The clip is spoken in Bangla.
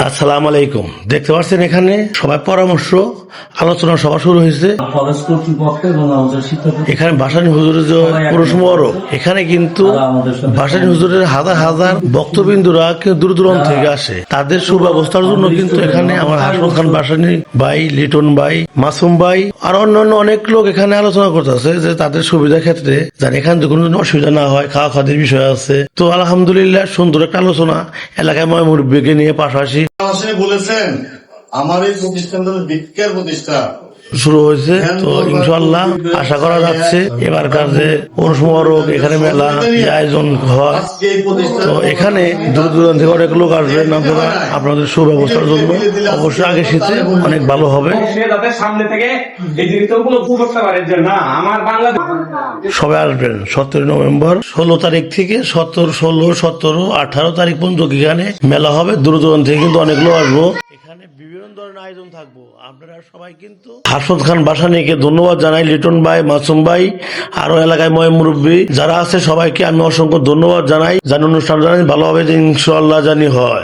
আসসালামু আলাইকুম। দেখতে পাচ্ছেন এখানে সবাই পরামর্শ আলোচনা সভা শুরু হয়েছে। এখানে ভাসানী হুজুরের যে পুরুষ মহরম, এখানে কিন্তু ভাসানী হুজুরের হাজার হাজার ভক্তবিন্দুরা দূর দূরান্ত থেকে আসে। তাদের সুব্যবস্থার জন্য কিন্তু এখানে আমার হাসন খান ভাসানী ভাই, লিটন ভাই, মাসুম ভাই আর অন্যান্য অনেক লোক এখানে আলোচনা করতেছে যে তাদের সুবিধার ক্ষেত্রে যার এখান থেকে কোনো অসুবিধা না হয়, খাওয়া খাওয়ার বিষয় আছে। তো আলহামদুলিল্লাহ সুন্দর একটা আলোচনা এলাকায় ময় মুরব্বীকে নিয়ে পাশাপাশি বলেছেন আমার এই প্রতিষ্ঠানটা ভিক্ষার প্রতিষ্ঠান শুরু হয়েছে। তো ইনশাল্লাহ আশা করা যাচ্ছে এবার কাজে পৌষ মহরম এখানে মেলা আয়োজন হয়। তো এখানে দূর দূরান্ত থেকে অনেক লোক আসবেন, আপনারা আপনাদের সুব্যবস্থার জন্য অবশ্যই আগে শীতে অনেক ভালো হবে। সামনে থেকে এই জিনিসটা উপলব্ধ করতে পারে যে না আমার বাংলাদেশ। সবাই আসবেন 17 নভেম্বর 16 তারিখ থেকে 17, 16, 17, 18 তারিখ পর্যন্ত এখানে মেলা হবে। দূর দূরান্ত থেকে কিন্তু অনেক লোক আসবো। এখানে বিভিন্ন ধরনের আয়োজন থাকবো। আপনারা সবাই কিন্তু হাসন খান ভাসানীকে ধন্যবাদ জানাই, লিটন ভাই, মাসুম ভাই, আরো এলাকায় ময় মুরব্বী যারা আছে সবাইকে আমি অসংখ্য ধন্যবাদ জানাই। জানি অনুষ্ঠান জানাই ভালোভাবে ইনশাআল্লাহ জানি হয়।